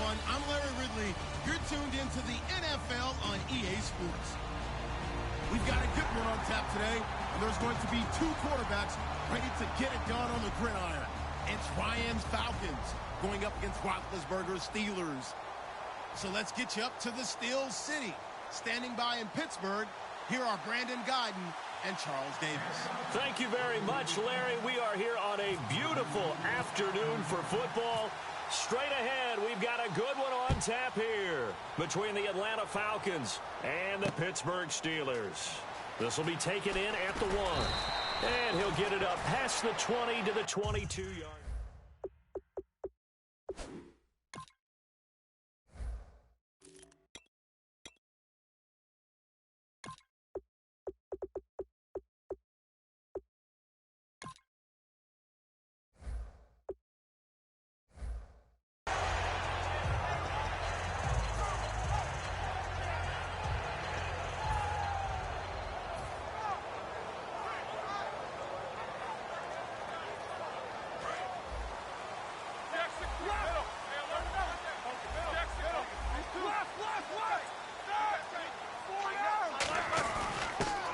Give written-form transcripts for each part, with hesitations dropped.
everyone. I'm Larry Ridley. You're tuned into the NFL on EA Sports. We've got a good one on tap today, and there's going to be two quarterbacks ready to get it done on the gridiron. It's Ryan's Falcons going up against Roethlisberger's Steelers. So let's get you up to the Steel City. Standing by in Pittsburgh, here are Brandon Guyton and Charles Davis. Thank you very much, Larry. We are here on a beautiful afternoon for football. Straight ahead, we've got a good one on tap here between the Atlanta Falcons and the Pittsburgh Steelers. This will be taken in at the 1. And he'll get it up past the 20 to the 22-yard.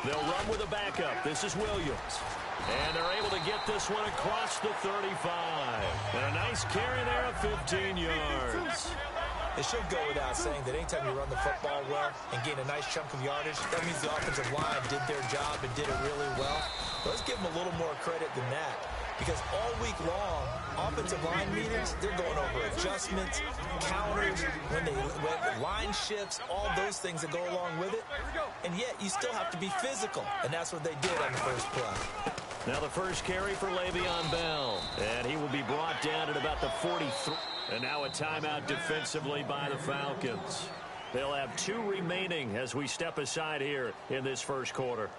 They'll run with a backup. This is Williams. And they're able to get this one across the 35. And a nice carry there of 15 yards. It should go without saying that anytime you run the football well and gain a nice chunk of yardage, that means the offensive line did their job and did it really well. But let's give them a little more credit than that. Because all week long, offensive line meetings, they're going over adjustments, counters, when line shifts, all those things that go along with it. And yet, you still have to be physical. And that's what they did on the first play. Now the first carry for Le'Veon Bell. And he will be brought down at about the 43. And now a timeout defensively by the Falcons. They'll have 2 remaining as we step aside here in this first quarter.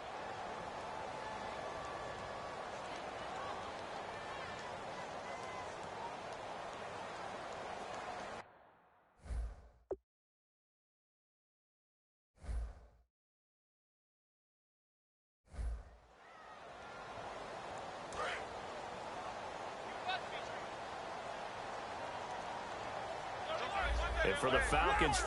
And for the Falcons...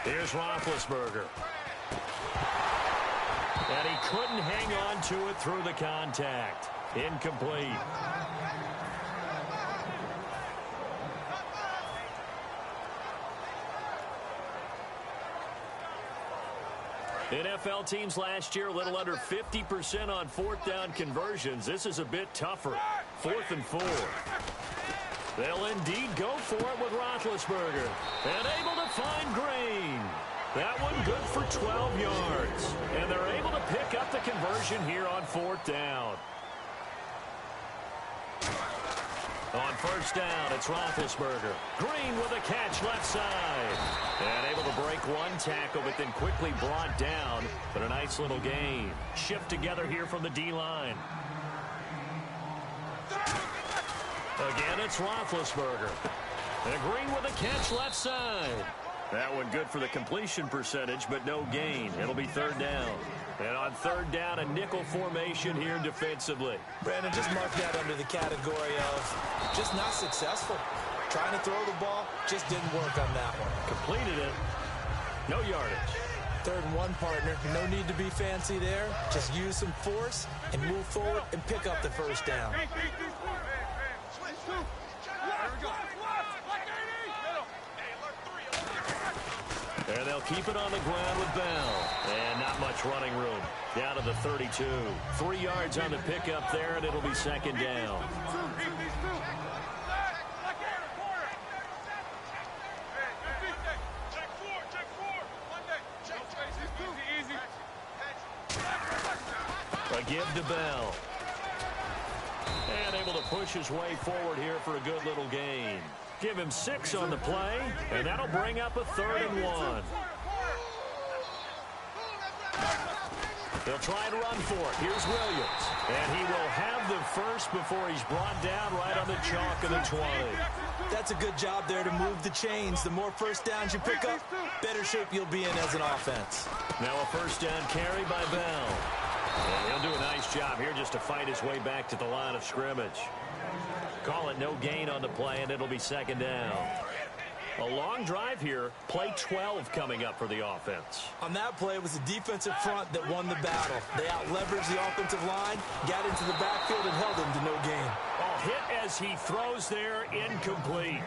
Here's Roethlisberger. And he couldn't hang on to it through the contact. Incomplete. NFL teams last year a little under 50% on 4th down conversions. This is a bit tougher. 4th and 4. They'll indeed go for it with Roethlisberger. And able to find Green. That one good for 12 yards. And they're able to pick up the conversion here on 4th down. On first down, it's Roethlisberger. Green with a catch left side. And able to break one tackle, but then quickly brought down. But a nice little gain. Shift together here from the D-line. Again, it's Roethlisberger. And Green with a catch left side. That one good for the completion percentage, but no gain. It'll be 3rd down. And on 3rd down, a nickel formation here defensively. Brandon, just mark that under the category of just not successful. Trying to throw the ball, just didn't work on that one. Completed it. No yardage. 3rd and 1, partner. No need to be fancy there. Just use some force and move forward and pick up the first down. And they'll keep it on the ground with Bell. And not much running room. Down to the 32. 3 yards on the pickup there, and it'll be 2nd down. A give to Bell. And able to push his way forward here for a good little gain. Give him 6 on the play, and that'll bring up a 3rd and 1. They'll try and run for it. Here's Williams. And he will have the first before he's brought down right on the chalk of the 20. That's a good job there to move the chains. The more first downs you pick up, better shape you'll be in as an offense. Now a first down carry by Bell. And he'll do a nice job here just to fight his way back to the line of scrimmage. Call it no gain on the play, and it'll be second down. A long drive here. Play 12 coming up for the offense. On that play, it was the defensive front that won the battle. They out-leveraged the offensive line, got into the backfield, and held him to no gain. Oh, hit as he throws there, incomplete.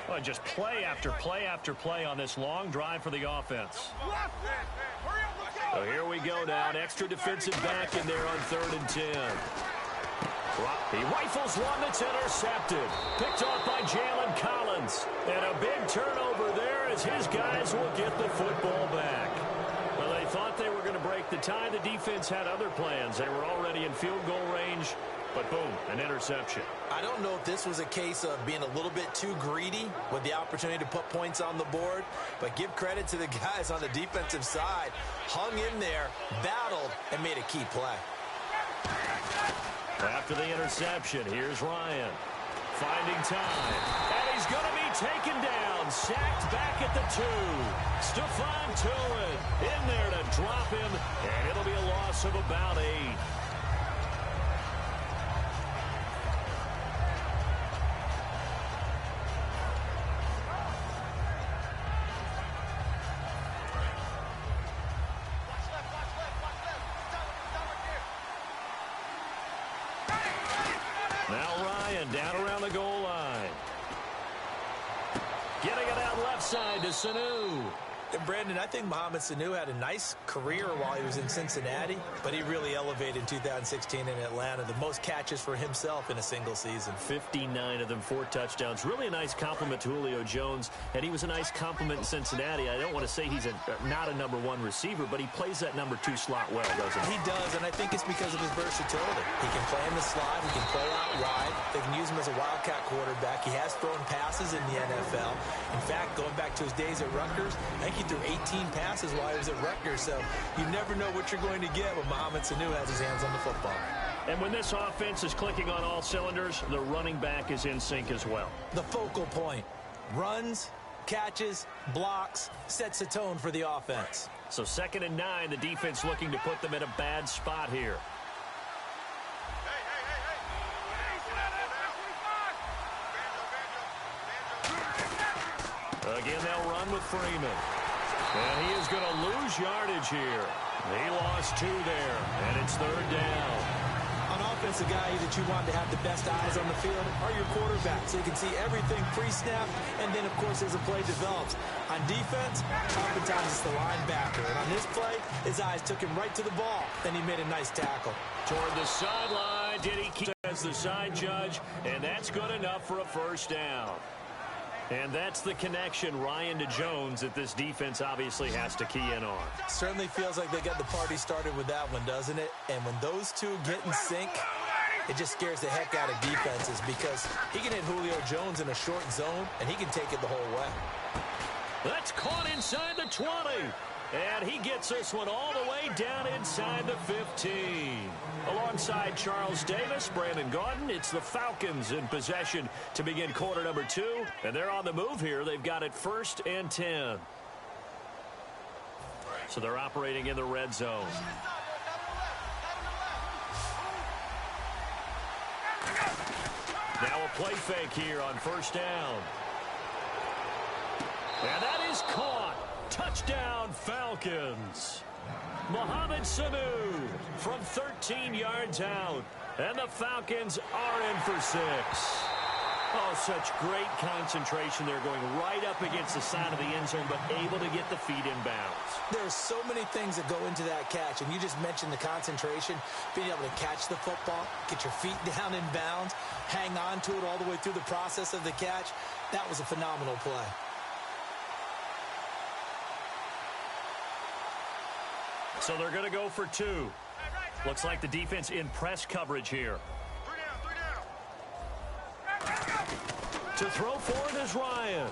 Well, just play after play after play on this long drive for the offense. So here we go now. An extra defensive back in there on 3rd and 10. He rifles one that's intercepted. Picked off by Jalen Collins. And a big turnover there as his guys will get the football back. Well, they thought they were going to break the tie. The defense had other plans. They were already in field goal range. But boom, an interception. I don't know if this was a case of being a little bit too greedy with the opportunity to put points on the board, but give credit to the guys on the defensive side. Hung in there, battled, and made a key play. After the interception, here's Ryan. Finding time. And he's going to be taken down. Sacked back at the 2. Stephon Tuitt in there to drop him, and it'll be a loss of about 8. Down around the goal line. Getting it out left side to Sanu. And Brandon, I think Mohamed Sanu had a nice career while he was in Cincinnati, but he really elevated in 2016 in Atlanta. The most catches for himself in a single season. 59 of them, 4 touchdowns. Really a nice compliment to Julio Jones, and he was a nice compliment in Cincinnati. I don't want to say he's not a number 1 receiver, but he plays that number 2 slot well, doesn't he? He does, and I think it's because of his versatility. He can play in the slot. He can play out wide. They can use him as a wildcat quarterback. He has thrown passes in the NFL. In fact, going back to his days at Rutgers, I think he threw 18 passes while he was at Rutgers, so you never know what you're going to get when Mohamed Sanu has his hands on the football. And when this offense is clicking on all cylinders, the running back is in sync as well. The focal point. Runs, catches, blocks, sets the tone for the offense. So 2nd and 9, the defense looking to put them in a bad spot here. Again, they'll run with Freeman. And he is going to lose yardage here. He lost 2 there, and it's 3rd down. On offense, the guy that you want to have the best eyes on the field are your quarterbacks. So you can see everything pre-snap, and then, of course, as the play develops. On defense, oftentimes it's the linebacker. And on this play, his eyes took him right to the ball. Then he made a nice tackle. Toward the sideline, did he keep as the side judge? And that's good enough for a first down. And that's the connection, Ryan to Jones, that this defense obviously has to key in on. Certainly feels like they got the party started with that one, doesn't it? And when those two get in sync, it just scares the heck out of defenses because he can hit Julio Jones in a short zone, and he can take it the whole way. That's caught inside the 20. And he gets this one all the way down inside the 15. Alongside Charles Davis, Brandon Gaudin, it's the Falcons in possession to begin quarter number 2. And they're on the move here. They've got it 1st and 10. So they're operating in the red zone. Now a play fake here on 1st down. And that is caught. Touchdown, Falcons. Mohamed Sanu from 13 yards out. And the Falcons are in for 6. Oh, such great concentration. They're going right up against the side of the end zone, but able to get the feet in bounds. There are so many things that go into that catch, and you just mentioned the concentration, being able to catch the football, get your feet down in bounds, hang on to it all the way through the process of the catch. That was a phenomenal play. So they're going to go for 2. Looks like the defense in press coverage here. To throw for it is Ryan.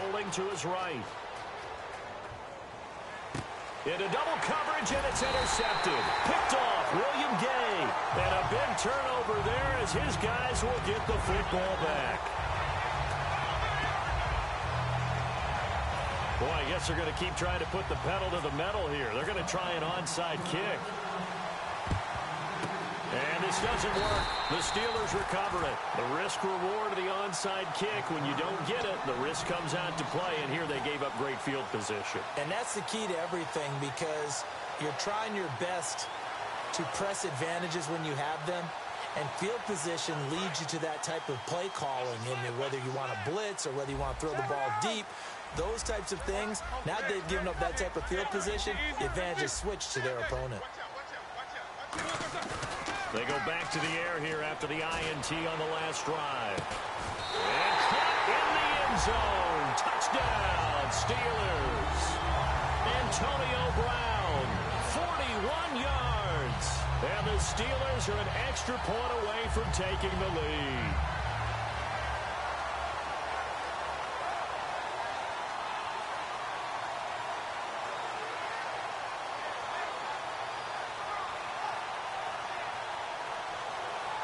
Rolling to his right. Into double coverage, and it's intercepted. Picked off, William Gay. And a big turnover there as his guys will get the football back. Boy, I guess they're going to keep trying to put the pedal to the metal here. They're going to try an onside kick. And this doesn't work. The Steelers recover it. The risk-reward of the onside kick. When you don't get it, the risk comes out to play, and here they gave up great field position. And that's the key to everything, because you're trying your best to press advantages when you have them, and field position leads you to that type of play calling, and whether you want to blitz or whether you want to throw the ball deep, those types of things. Now they've given up that type of field position, the advantage is switched to their opponent. They go back to the air here after the INT on the last drive. And caught in the end zone. Touchdown, Steelers. Antonio Brown, 41 yards. And the Steelers are an extra point away from taking the lead.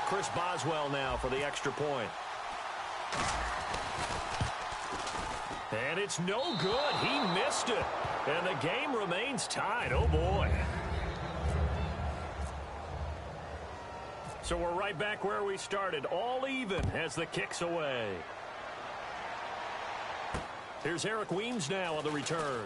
Chris Boswell now for the extra point. And it's no good. He missed it. And the game remains tied. Oh, boy. So we're right back where we started. All even as the kick's away. Here's Eric Weems now on the return.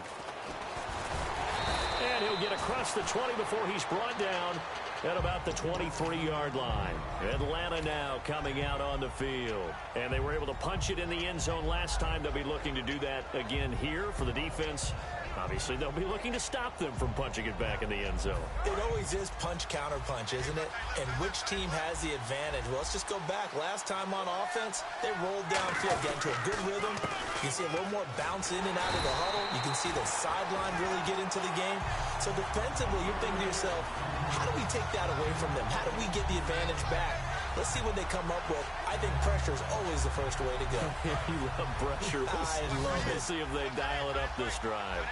And he'll get across the 20 before he's brought down at about the 23-yard line. Atlanta now coming out on the field. And they were able to punch it in the end zone last time. They'll be looking to do that again here for the defense. Obviously, they'll be looking to stop them from punching it back in the end zone. It always is punch-counter-punch, isn't it? And which team has the advantage? Well, let's just go back. Last time on offense, they rolled downfield, get into a good rhythm. You can see a little more bounce in and out of the huddle. You can see the sideline really get into the game. So defensively, you're thinking to yourself, how do we take that away from them? How do we get the advantage back? Let's see what they come up with. I think pressure is always the first way to go. You love pressure. I love it. We'll see if they dial it up this drive.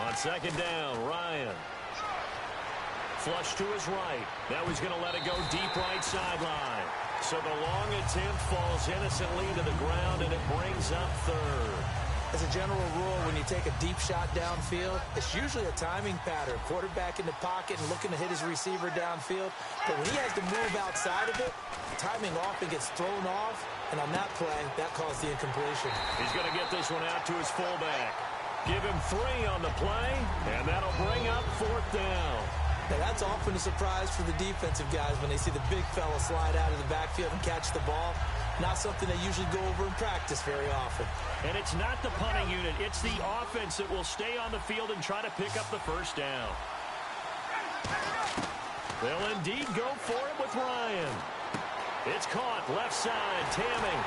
On second down, Ryan. Flush to his right. Now he's going to let it go deep right sideline. So the long attempt falls innocently to the ground, and it brings up third. As a general rule, when you take a deep shot downfield, it's usually a timing pattern. Quarterback in the pocket and looking to hit his receiver downfield. But when he has to move outside of it, timing often gets thrown off. And on that play, that caused the incompletion. He's going to get this one out to his fullback. Give him 3 on the play, and that'll bring up 4th down. Now, that's often a surprise for the defensive guys when they see the big fella slide out of the backfield and catch the ball. Not something they usually go over in practice very often. And it's not the punting unit. It's the offense that will stay on the field and try to pick up the first down. They'll indeed go for it with Ryan. It's caught left side, Tamming.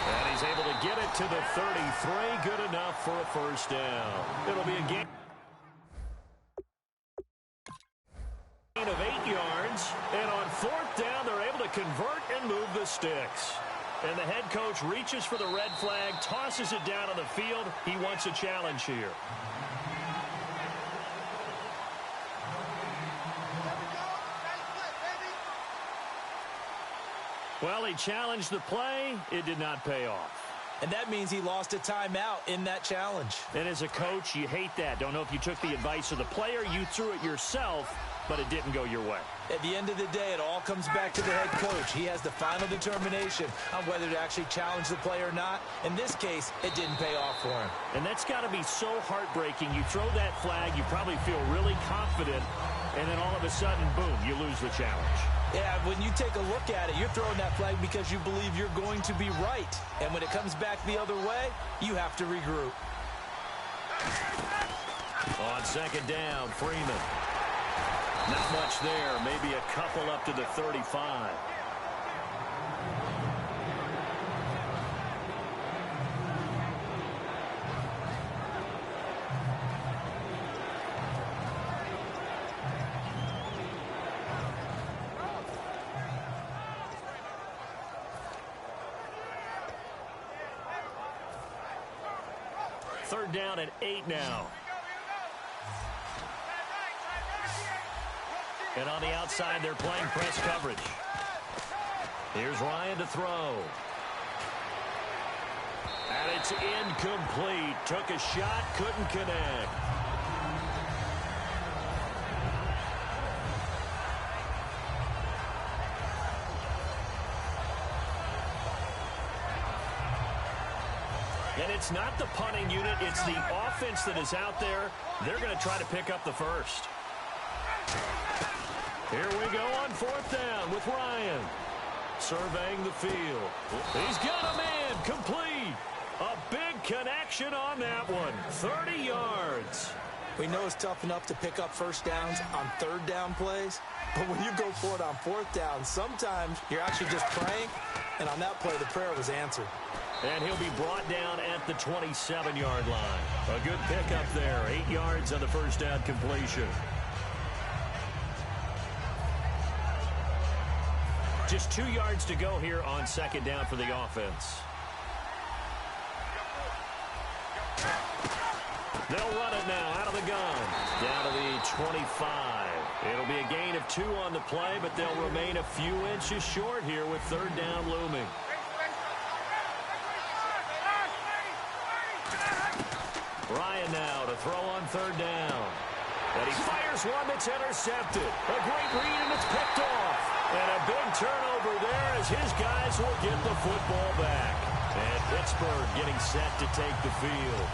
And he's able to get it to the 33. Good enough for a first down. It'll be a game of 8 yards. And on 4th down, they're able to convert and move the sticks. And the head coach reaches for the red flag, tosses it down on the field. He wants a challenge here. Well, he challenged the play. It did not pay off. And that means he lost a timeout in that challenge. And as a coach, you hate that. Don't know if you took the advice of the player. You threw it yourself, but it didn't go your way. At the end of the day, it all comes back to the head coach. He has the final determination on whether to actually challenge the play or not. In this case, it didn't pay off for him. And that's got to be so heartbreaking. You throw that flag, you probably feel really confident, and then all of a sudden, boom, you lose the challenge. Yeah, when you take a look at it, you're throwing that flag because you believe you're going to be right. And when it comes back the other way, you have to regroup. On second down, Freeman. Not much there. Maybe a couple up to the 35. Third down and 8 now. And on the outside, they're playing press coverage. Here's Ryan to throw. And it's incomplete. Took a shot, couldn't connect. And it's not the punting unit, it's the offense that is out there. They're going to try to pick up the first. Here we go on fourth down with Ryan. Surveying the field. He's got a man, complete. A big connection on that one. 30 yards. We know it's tough enough to pick up first downs on third down plays, but when you go for it on fourth down, sometimes you're actually just praying, and on that play, the prayer was answered. And he'll be brought down at the 27-yard line. A good pickup there. 8 yards on the first down completion. Just 2 yards to go here on second down for the offense. They'll run it now out of the gun. Down to the 25. It'll be a gain of 2 on the play, but they'll remain a few inches short here with third down looming. Ryan now to throw on third down. And he fires one that's intercepted. A great read, and it's picked off. And a big turnover there as his guys will get the football back. And Pittsburgh getting set to take the field.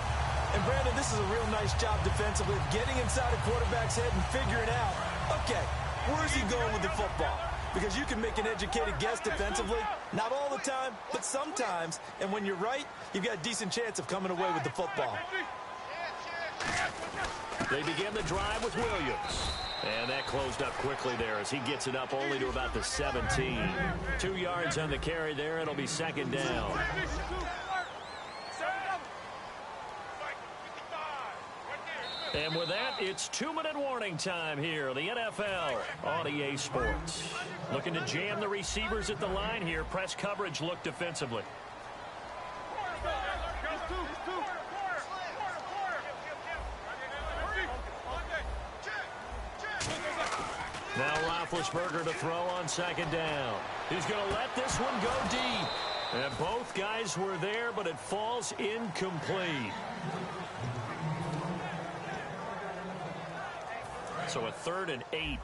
And, Brandon, this is a real nice job defensively, getting inside a quarterback's head and figuring out, okay, where's he going with the football? Because you can make an educated guess defensively. Not all the time, but sometimes. And when you're right, you've got a decent chance of coming away with the football. They begin the drive with Williams. And that closed up quickly there as he gets it up only to about the 17. 2 yards on the carry there. It'll be second down. And with that, it's 2-minute warning time here. The NFL on EA Sports. Looking to jam the receivers at the line here. Press coverage look defensively. Now Roethlisberger to throw on second down. He's going to let this one go deep. And both guys were there, but it falls incomplete. So a 3rd and 8.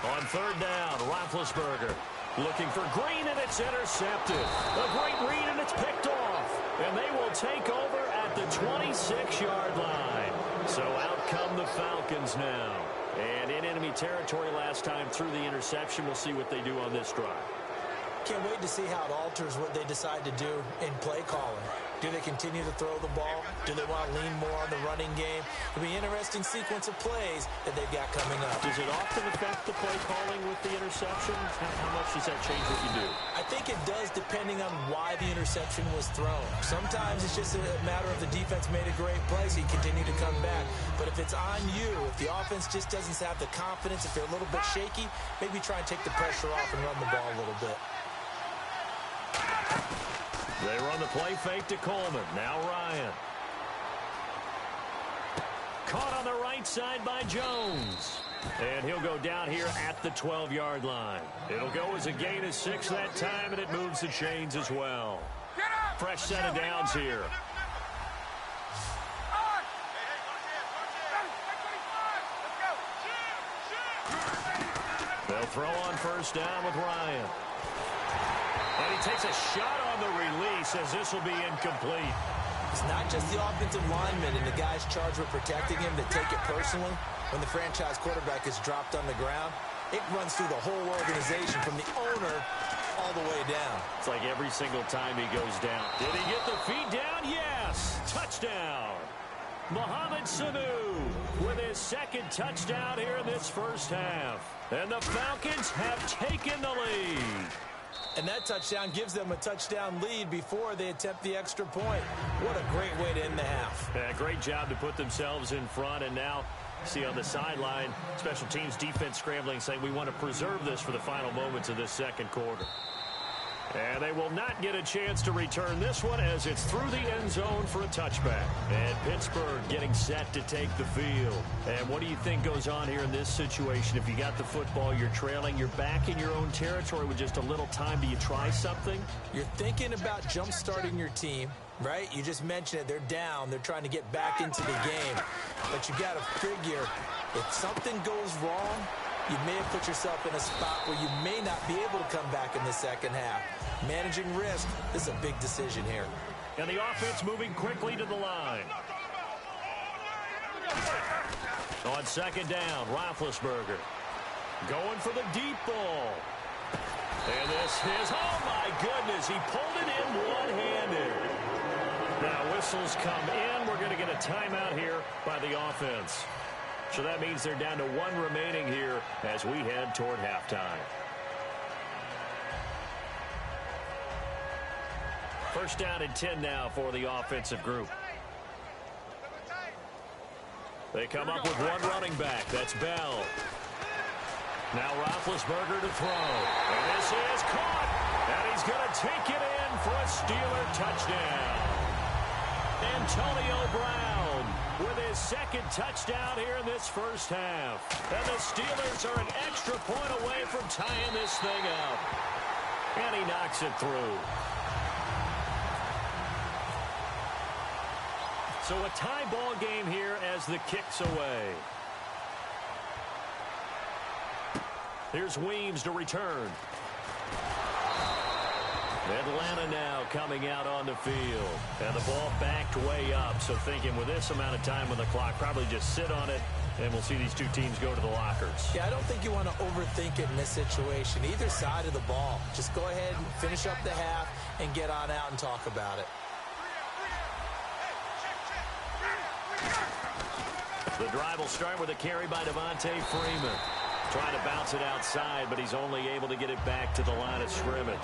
On third down, Roethlisberger looking for Green, and it's intercepted. A great read, and it's picked off. And they will take over at the 26-yard line. So out come the Falcons now. And in enemy territory last time through the interception. We'll see what they do on this drive. Can't wait to see how it alters what they decide to do in play calling. Do they continue to throw the ball? Do they want to lean more on the running game? It'll be an interesting sequence of plays that they've got coming up. Does it often affect the play calling with the interceptions? How much does that change what you do? I think it does, depending on why the interception was thrown. Sometimes it's just a matter of the defense made a great play, so you continue to come back. But if it's on you, if the offense just doesn't have the confidence, if they're a little bit shaky, maybe try and take the pressure off and run the ball a little bit. They run the play fake to Coleman. Now Ryan. Caught on the right side by Jones. And he'll go down here at the 12-yard line. It'll go as a gain of 6 that time, and it moves the chains as well. Fresh set of downs here. They'll throw on first down with Ryan. And he takes a shot on the release as this will be incomplete. It's not just the offensive linemen and the guys charged with protecting him that take it personally. When the franchise quarterback is dropped on the ground, it runs through the whole organization from the owner all the way down. It's like every single time he goes down. Did he get the feet down? Yes! Touchdown! Mohamed Sanu with his second touchdown here in this first half. And the Falcons have taken the lead. And that touchdown gives them a touchdown lead before they attempt the extra point. What a great way to end the half. Great job to put themselves in front, and now See on the sideline, special teams defense scrambling, saying we want to preserve this for the final moments of this second quarter. And they will not get a chance to return this one as it's through the end zone for a touchback. And Pittsburgh getting set to take the field. And what do you think goes on here in this situation? If you got the football, you're trailing, you're back in your own territory with just a little time. Do you try something? You're thinking about jump-starting your team, right? You just mentioned it. They're down. They're trying to get back into the game. But you got to figure if something goes wrong, you may have put yourself in a spot where you may not be able to come back in the second half. Managing risk, this is a big decision here. And the offense moving quickly to the line. On second down, Roethlisberger going for the deep ball. And this is, oh my goodness, he pulled it in one-handed. Now whistles come in. We're going to get a timeout here by the offense. So that means they're down to one remaining here as we head toward halftime. First down and 10 now for the offensive group. They come up with one running back. That's Bell. Now Roethlisberger to throw. And this is caught. And he's going to take it in for a Steeler touchdown. Antonio Brown with his second touchdown here in this first half. And the Steelers are an extra point away from tying this thing up. And he knocks it through. So a tie ball game here as the kick's away. Here's Weems to return. Atlanta now coming out on the field. And the ball backed way up. So thinking with this amount of time on the clock, probably just sit on it, and we'll see these two teams go to the lockers. Yeah, I don't think you want to overthink it in this situation. Either side of the ball. Just go ahead and finish up the half and get on out and talk about it. The drive will start with a carry by Devontae Freeman. Trying to bounce it outside, but he's only able to get it back to the line of scrimmage.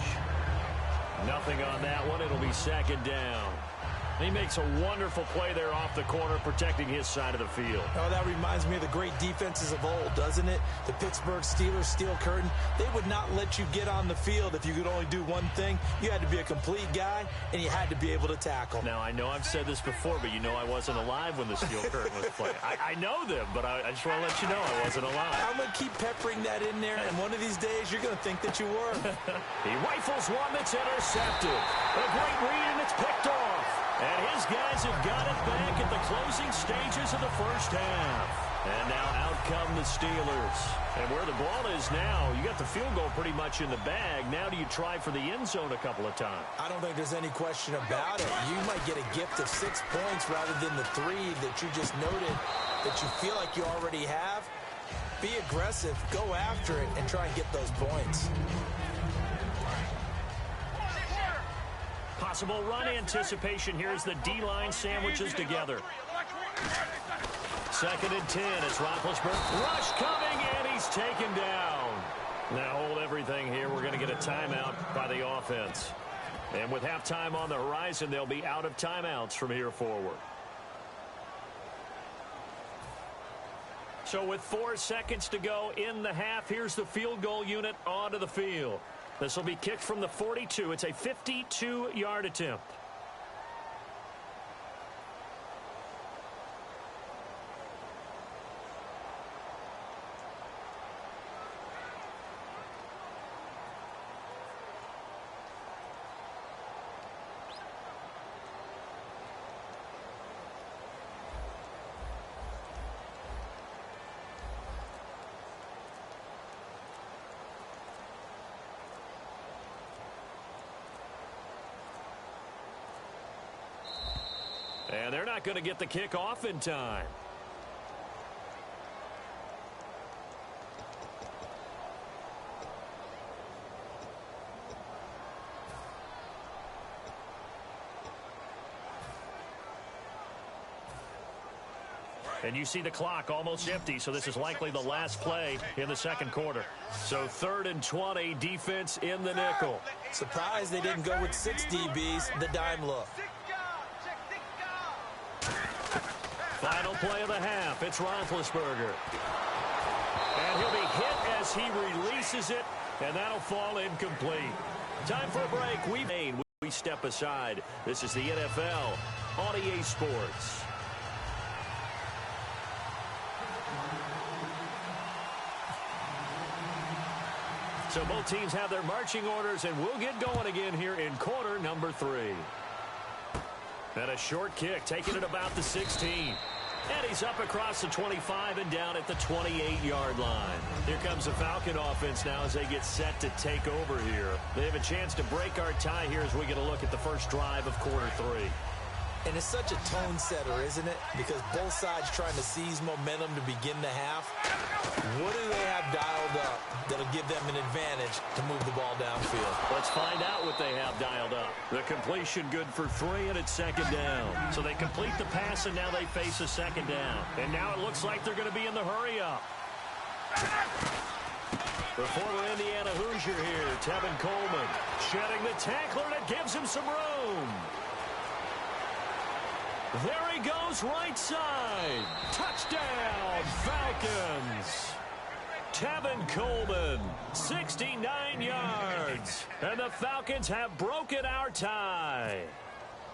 Nothing on that one. It'll be second down. He makes a wonderful play there off the corner, protecting his side of the field. Oh, that reminds me of the great defenses of old, doesn't it? The Pittsburgh Steelers steel curtain. They would not let you get on the field if you could only do one thing. You had to be a complete guy, and you had to be able to tackle. Now, I know I've said this before, but you know I wasn't alive when the steel curtain was playing. I know them, but I just want to let you know I wasn't alive. I'm going to keep peppering that in there, and one of these days you're going to think that you were. He rifles one that's intercepted. A great read, and it's picked off. And his guys have got it back at the closing stages of the first half. And now out come the Steelers. And where the ball is now, you got the field goal pretty much in the bag. Now do you try for the end zone a couple of times? I don't think there's any question about it. You might get a gift of 6 points rather than the 3 that you just noted that you feel like you already have. Be aggressive, go after it, and try and get those points. Possible run anticipation. Here's the D-line sandwiches together. Second and 10. It's Roethlisberger. Rush coming, and he's taken down. Now hold everything here. We're going to get a timeout by the offense. And with halftime on the horizon, they'll be out of timeouts from here forward. So with 4 seconds to go in the half, here's the field goal unit onto the field. This will be kicked from the 42. It's a 52-yard attempt. And they're not going to get the kick off in time. And you see the clock almost empty, so this is likely the last play in the second quarter. So 3rd and 20, defense in the nickel. Surprised they didn't go with 6 DBs, the dime look. Final play of the half. It's Roethlisberger. And he'll be hit as he releases it, and that'll fall incomplete. Time for a break. We step aside. This is the NFL on EA Sports. So both teams have their marching orders, and we'll get going again here in quarter number 3. And a short kick, taking it about the 16. And he's up across the 25 and down at the 28-yard line. Here comes the Falcon offense now as they get set to take over here. They have a chance to break our tie here as we get a look at the first drive of quarter 3. And it's such a tone setter, isn't it? Because both sides trying to seize momentum to begin the half. What do they have dialed up that'll give them an advantage to move the ball downfield? Let's find out what they have dialed up. The completion good for 3, and it's second down. So they complete the pass, and now they face a second down. And now it looks like they're going to be in the hurry-up. The former Indiana Hoosier here, Tevin Coleman, shedding the tackler that gives him some room. There he goes, right side. Touchdown, Falcons. Tevin Coleman, 69 yards. And the Falcons have broken our tie.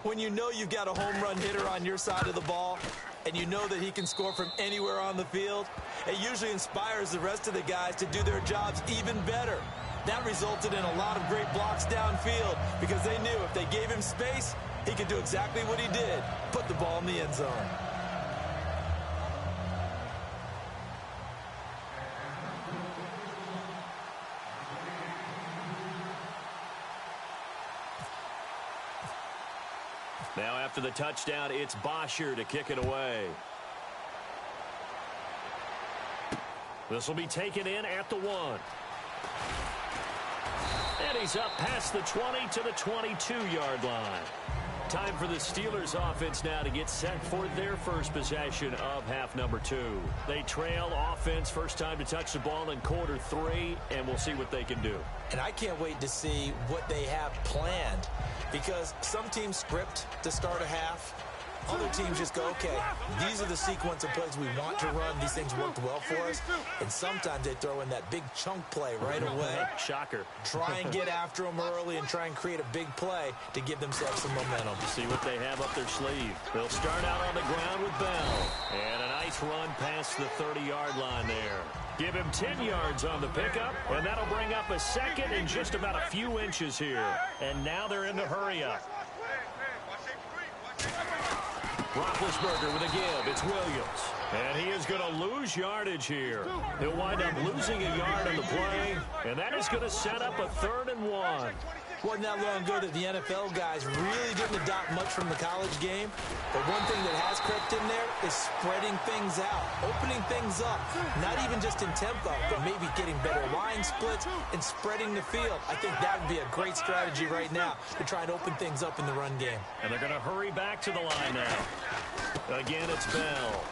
When you know you've got a home run hitter on your side of the ball, and you know that he can score from anywhere on the field, it usually inspires the rest of the guys to do their jobs even better. That resulted in a lot of great blocks downfield because they knew if they gave him space, he could do exactly what he did, put the ball in the end zone. Now after the touchdown, it's Bosher to kick it away. This will be taken in at the 1. And he's up past the 20 to the 22-yard line. Time for the Steelers offense now to get set for their first possession of half number 2. They trail offense, first time to touch the ball in quarter 3, and we'll see what they can do. And I can't wait to see what they have planned, because some teams script to start a half. Other teams just go, okay, these are the sequence of plays we want to run. These things worked well for us. And sometimes they throw in that big chunk play right away. Shocker. Try and get after them early and try and create a big play to give themselves some momentum. See what they have up their sleeve. They'll start out on the ground with Bell. And a nice run past the 30-yard line there. Give him 10 yards on the pickup, and that'll bring up a second in just about a few inches here. And now they're in the hurry-up. Roethlisberger with a give. It's Williams. And he is going to lose yardage here. He'll wind up losing a yard on the play, and that is going to set up a 3rd and 1. Wasn't that long ago that the NFL guys really didn't adopt much from the college game. But one thing that has crept in there is spreading things out, opening things up, not even just in tempo, but maybe getting better line splits and spreading the field. I think that would be a great strategy right now to try and open things up in the run game. And they're going to hurry back to the line now. Again, it's Bell.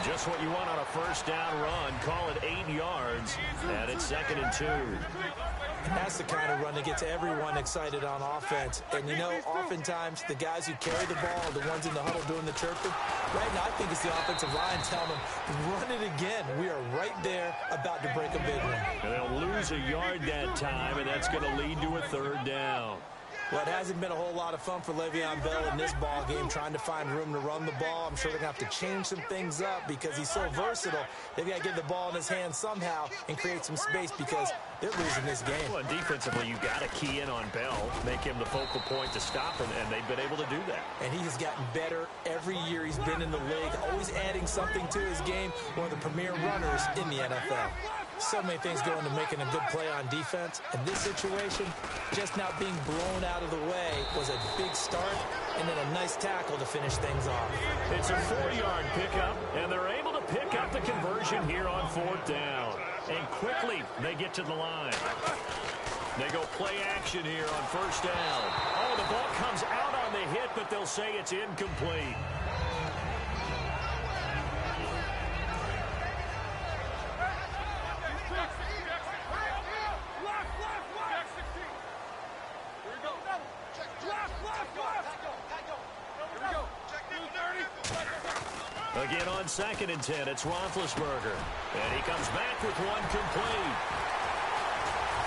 Just what you want on a first down run. Call it 8 yards, and it's 2nd and 2. And that's the kind of run that gets everyone excited on offense. And, you know, oftentimes the guys who carry the ball are the ones in the huddle doing the chirping. Right now, I think it's the offensive line telling them, run it again. We are right there about to break a big one. And they'll lose a yard that time, and that's going to lead to a 3rd down. Well, it hasn't been a whole lot of fun for Le'Veon Bell in this ball game, trying to find room to run the ball. I'm sure they're going to have to change some things up because he's so versatile. They've got to get the ball in his hands somehow and create some space because they're losing this game. Well, defensively, you've got to key in on Bell, make him the focal point to stop him, and they've been able to do that. And he has gotten better every year he's been in the league, always adding something to his game, one of the premier runners in the NFL. So many things go into making a good play on defense. In this situation, just not being blown out of the way was a big start, and then a nice tackle to finish things off. It's a 4-yard pickup, and they're able to pick up the conversion here on 4th down. And quickly, they get to the line. They go play action here on 1st down. Oh, the ball comes out on the hit, but they'll say it's incomplete. Again on 2nd and 10, it's Roethlisberger. And he comes back with one complete.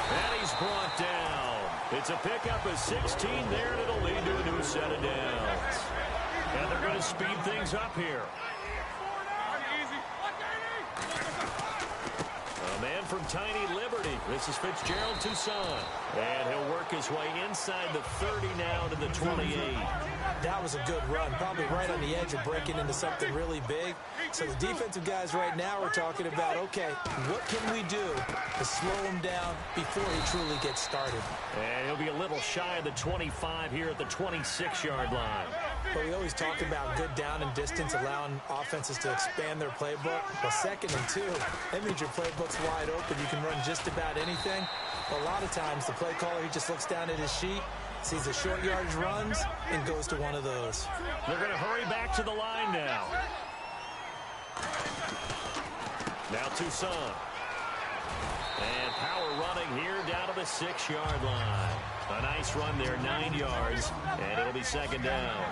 And he's brought down. It's a pickup of 16 there, and it'll lead to a new set of downs. And they're going to speed things up here. A man from Tiny Liberty. This is Fitzgerald Toussaint. And he'll work his way inside the 30 now to the 28. That was a good run, probably right on the edge of breaking into something really big. So the defensive guys right now are talking about, okay, what can we do to slow him down before he truly gets started? And he'll be a little shy of the 25 here at the 26-yard line. But we always talk about good down and distance, allowing offenses to expand their playbook. Well, 2nd and 2, that means your playbook's wide open. You can run just about anything. But a lot of times, the play caller, he just looks down at his sheet, sees the short yardage runs, and goes to one of those. They're going to hurry back to the line now. Now Toussaint. And power running here down to the 6-yard line. A nice run there, 9 yards, and it'll be 2nd down.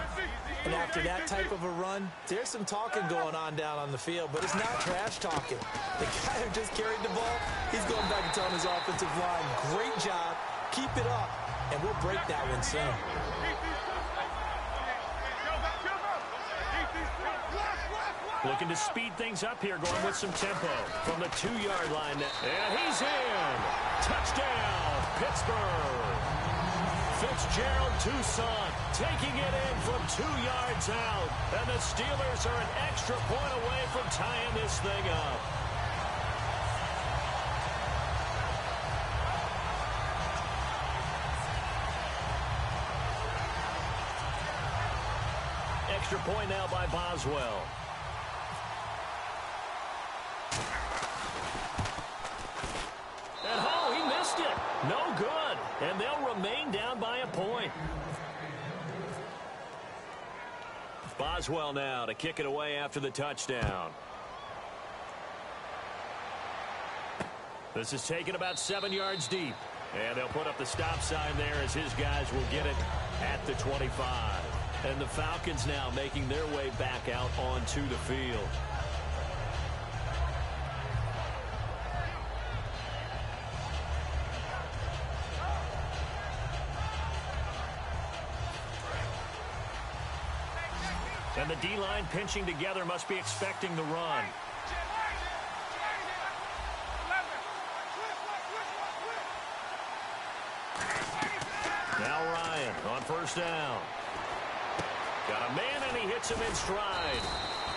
And after that type of a run, there's some talking going on down on the field, but it's not trash talking. The guy who just carried the ball, he's going back and telling his offensive line, great job, keep it up, and we'll break that one soon. Looking to speed things up here, going with some tempo from the 2-yard line. And he's in. Touchdown, Pittsburgh. Fitzgerald Toussaint taking it in from 2 yards out. And the Steelers are an extra point away from tying this thing up. Extra point now by Boswell. And oh, he missed it. No good. And they'll remain down by a point. Boswell now to kick it away after the touchdown. This is taken about 7 yards deep. And they'll put up the stop sign there as his guys will get it at the 25. And the Falcons now making their way back out onto the field. And the D-line pinching together must be expecting the run. Now Ryan on 1st down. Got a man, and he hits him in stride.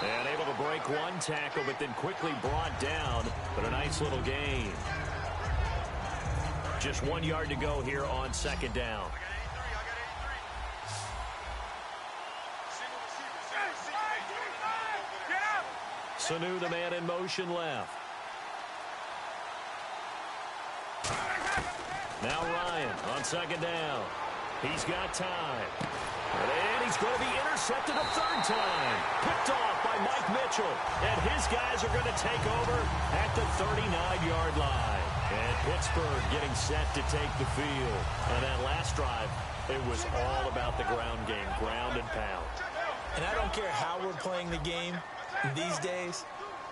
And able to break one tackle, but then quickly brought down. But a nice little gain. Just 1 yard to go here on 2nd down. Sanu, the man in motion left. Now Ryan on 2nd down. He's got time. And he's going to be intercepted a 3rd time. Picked off by Mike Mitchell. And his guys are going to take over at the 39-yard line. And Pittsburgh getting set to take the field. And that last drive, it was all about the ground game, ground and pound. And I don't care how we're playing the game these days,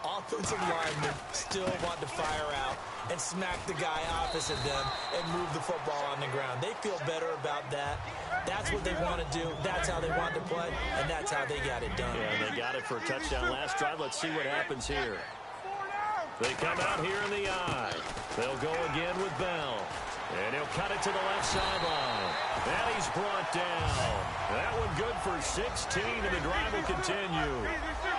offensive linemen still want to fire out and smack the guy opposite them and move the football on the ground. They feel better about that. That's what they want to do. That's how they want to play, and that's how they got it done. Yeah, they got it for a touchdown last drive. Let's see what happens here. They come out here in the I. They'll go again with Bell. And he'll cut it to the left sideline. And he's brought down. That one good for 16, and the drive will continue.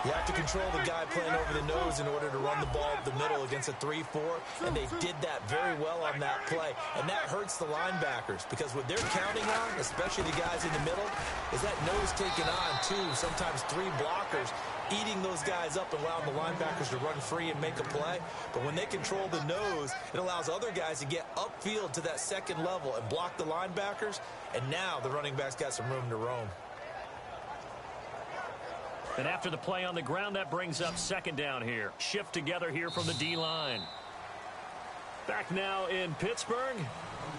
You have to control the guy playing over the nose in order to run the ball up the middle against a 3-4, and they did that very well on that play. And that hurts the linebackers because what they're counting on, especially the guys in the middle, is that nose taking on 2, sometimes 3 blockers, eating those guys up and allowing the linebackers to run free and make a play. But when they control the nose, it allows other guys to get upfield to that 2nd level and block the linebackers, and now the running back's got some room to roam. And after the play on the ground, that brings up 2nd down here. Shift together here from the D-line. Back now in Pittsburgh.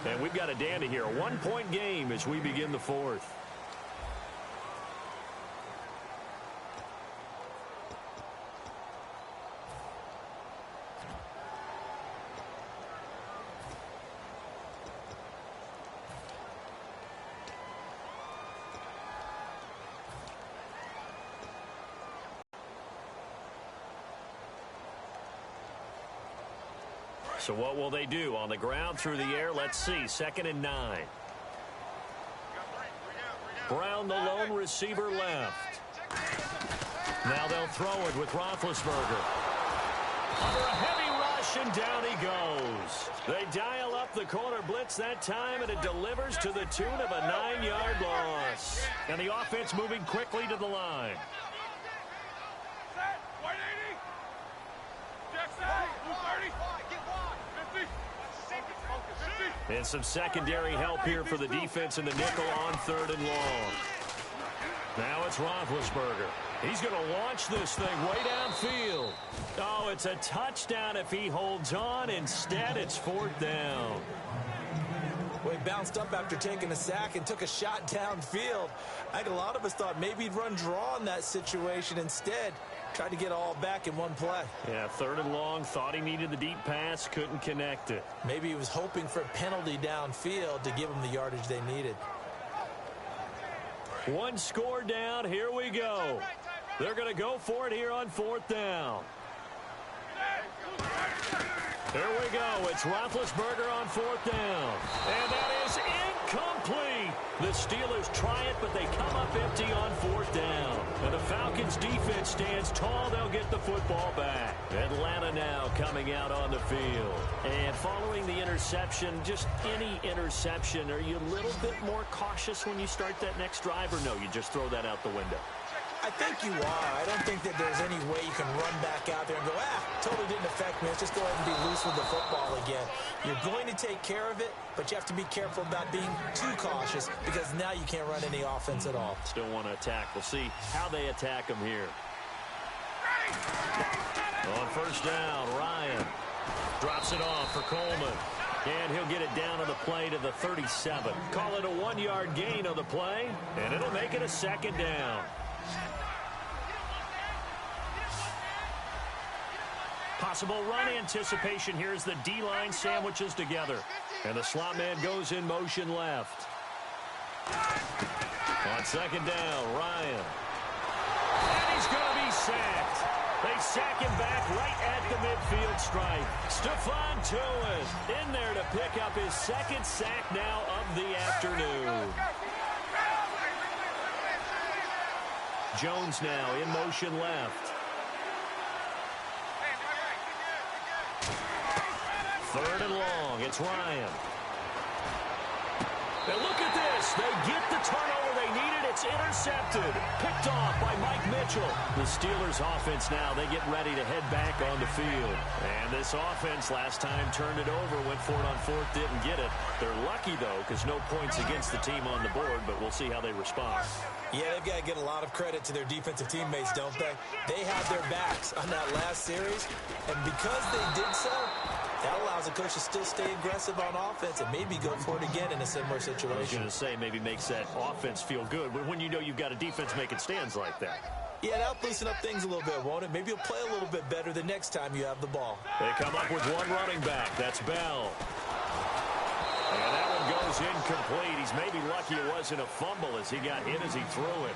And we've got a dandy here. A 1-point game as we begin the 4th. So what will they do? On the ground, through the air, let's see. 2nd and 9. Brown, the lone receiver, left. Now they'll throw it with Roethlisberger. Under a heavy rush, and down he goes. They dial up the corner blitz that time, and it delivers to the tune of a 9-yard loss. And the offense moving quickly to the line. And some secondary help here for the defense in the nickel on 3rd and long. Now it's Roethlisberger. He's going to launch this thing way downfield. Oh, it's a touchdown if he holds on. Instead, it's 4th down. Well, he bounced up after taking a sack and took a shot downfield. I think a lot of us thought maybe he'd run draw in that situation. Instead, tried to get all back in one play. Yeah, 3rd and long. Thought he needed the deep pass. Couldn't connect it. Maybe he was hoping for a penalty downfield to give him the yardage they needed. One score down. Here we go. They're going to go for it here on 4th down. Here we go. It's Roethlisberger on 4th down. And that is incomplete. The Steelers try it, but they come up empty on 4th down. And the Falcons defense stands tall. They'll get the football back. Atlanta now coming out on the field. And following the interception, just any interception, are you a little bit more cautious when you start that next drive, or no, you just throw that out the window? I think you are. I don't think that there's any way you can run back out there and go, totally didn't affect me. Let's just go ahead and be loose with the football again. You're going to take care of it, but you have to be careful about being too cautious because now you can't run any offense at all. Still want to attack. We'll see how they attack them here. On 1st down, Ryan drops it off for Coleman. And he'll get it down on the play to the 37. Call it a 1-yard gain on the play, and it'll make it a 2nd down. Possible run anticipation here as the D-line sandwiches together. And the slot man goes in motion left. On 2nd down, Ryan. And he's going to be sacked. They sack him back right at the midfield stripe. Stephon Tuitt in there to pick up his 2nd sack now of the afternoon. Jones now in motion left. 3rd and long. It's Ryan. And look at this. They get the turnover they needed. It's intercepted. Picked off by Mike Mitchell. The Steelers offense now, they get ready to head back on the field. And this offense last time turned it over, went for it on 4th, didn't get it. They're lucky, though, because no points against the team on the board, but we'll see how they respond. Yeah, they've got to get a lot of credit to their defensive teammates, don't they? They had their backs on that last series, and because they did so, that allows the coach to still stay aggressive on offense and maybe go for it again in a similar situation. I was going to say, maybe makes that offense feel good when you know you've got a defense making stands like that. Yeah, that'll loosen up things a little bit, won't it? Maybe you'll play a little bit better the next time you have the ball. They come up with one running back. That's Bell. And that one goes incomplete. He's maybe lucky it wasn't a fumble as he got hit as he threw it.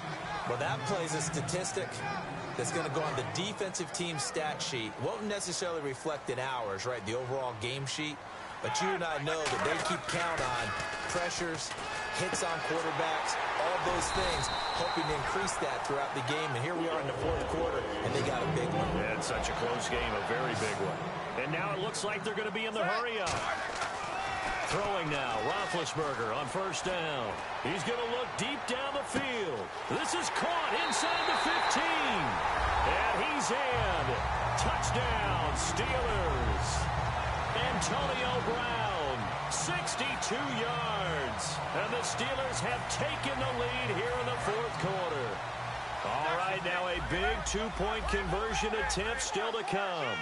Well, that plays a statistic that's going to go on the defensive team stat sheet. Won't necessarily reflect in ours, right, the overall game sheet. But you and I know that they keep count on pressures, hits on quarterbacks, all those things, hoping to increase that throughout the game. And here we are in the 4th quarter, and they got a big one. Yeah, it's such a close game, a very big one. And now it looks like they're going to be in the hurry-up. Throwing now, Roethlisberger on 1st down. He's going to look deep down the field. This is caught inside the 15. And he's in. Touchdown, Steelers. Antonio Brown, 62 yards. And the Steelers have taken the lead here in the 4th quarter. All right, now a big 2-point conversion attempt still to come.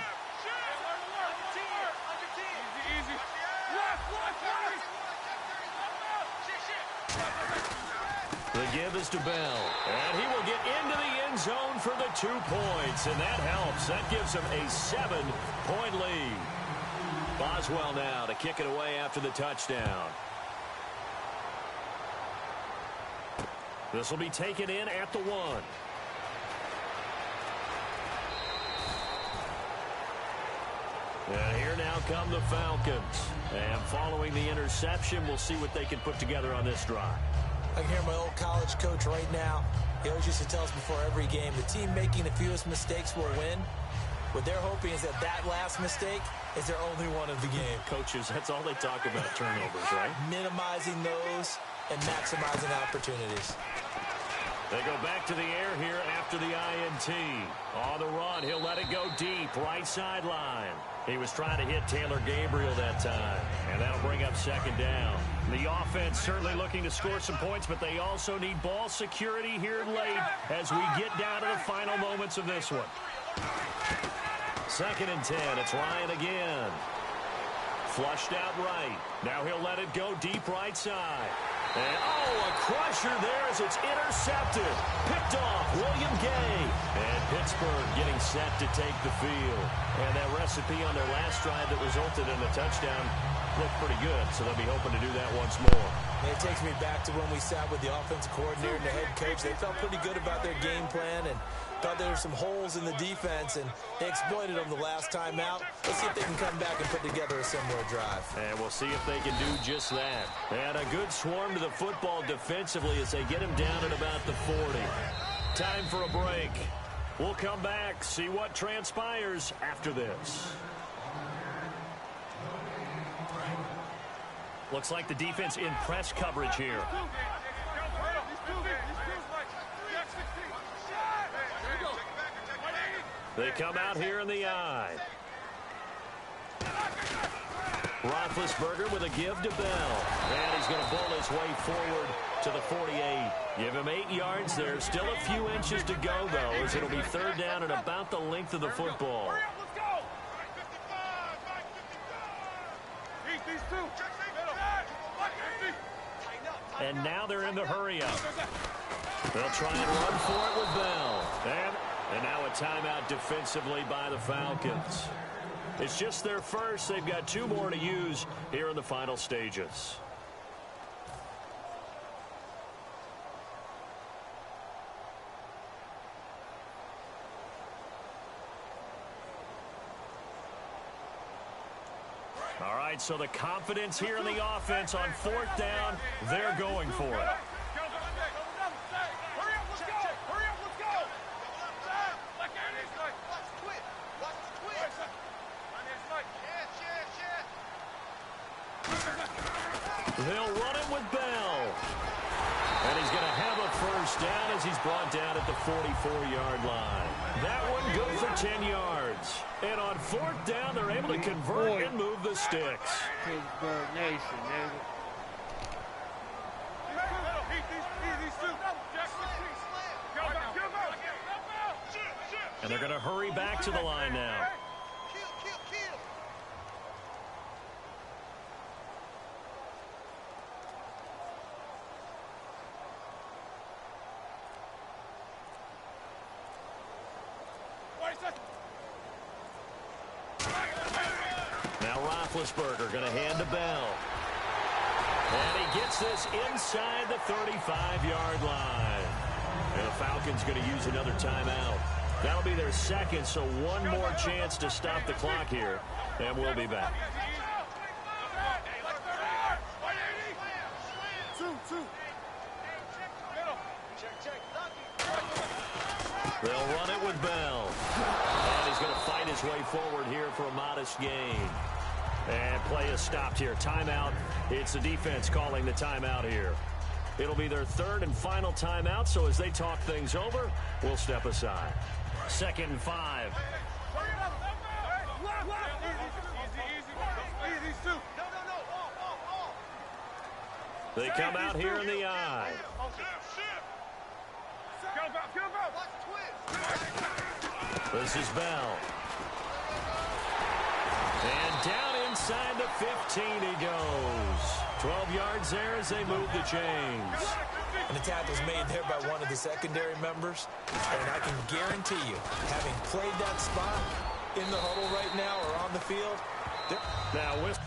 The give is to Bell, and he will get into the end zone for the 2 points, and that helps. That gives him a 7-point lead. Boswell now to kick it away after the touchdown. This will be taken in at the 1. And here now come the Falcons. And following the interception, we'll see what they can put together on this drive. I can hear my old college coach right now. He always used to tell us before every game, the team making the fewest mistakes will win. What they're hoping is that last mistake is their only one of the game. Coaches, that's all they talk about, turnovers, right? Minimizing those and maximizing opportunities. They go back to the air here after the INT. On the run, he'll let it go deep, right sideline. He was trying to hit Taylor Gabriel that time, and that'll bring up second down. The offense certainly looking to score some points, but they also need ball security here late as we get down to the final moments of this one. 2nd and 10, it's Ryan again. Flushed out right. Now he'll let it go deep right side. And, a crusher there as it's intercepted. Picked off William Gay. And Pittsburgh getting set to take the field. And that recipe on their last drive that resulted in a touchdown looked pretty good, so they'll be hoping to do that once more. And it takes me back to when we sat with the offensive coordinator and the head coach. They felt pretty good about their game plan and thought there were some holes in the defense, and they exploited them the last time out. Let's see if they can come back and put together a similar drive. And we'll see if they can do just that. And a good swarm to the football defensively as they get him down at about the 40. Time for a break. We'll come back, see what transpires after this. Looks like the defense in press coverage here. They come out here in the eye. Roethlisberger with a give to Bell. And he's going to bull his way forward to the 48. Give him 8 yards there. Still a few inches to go, though, as it'll be 3rd down and about the length of the football. And now they're in the hurry-up. They'll try and run for it with Bell. And now a timeout defensively by the Falcons. It's just their first. They've got 2 more to use here in the final stages. All right, so the confidence here in the offense on 4th down, they're going for it. They'll run it with Bell. And he's going to have a 1st down as he's brought down at the 44-yard line. That one good for 10 yards. And on 4th down, they're able to convert and move the sticks. Pittsburgh Nation, nigga. And they're going to hurry back to the line now. Now Roethlisberger going to hand to Bell. And he gets this inside the 35-yard line. And the Falcons going to use another timeout. That'll be their 2nd, so 1 more chance to stop the clock here. And we'll be back. They'll run it with Bell. And he's going to fight his way forward here for a modest gain. And play is stopped here. Timeout. It's the defense calling the timeout here. It'll be their 3rd and final timeout, so as they talk things over, we'll step aside. 2nd and 5. They come out here in the eye. This is Bell. And down inside the 15 he goes. 12 yards there as they move the chains. And the tackle's made there by one of the secondary members. And I can guarantee you, having played that spot in the huddle right now or on the field. Now with...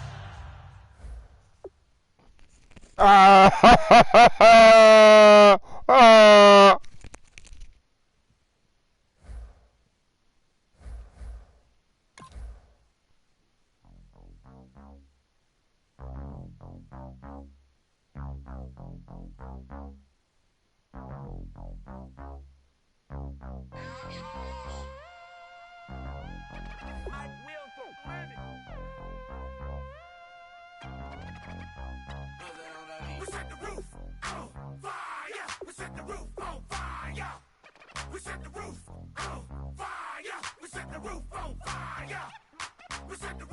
We set the roof on fire. We set the roof on fire. We set the roof on fire. We set the roof on fire. We set the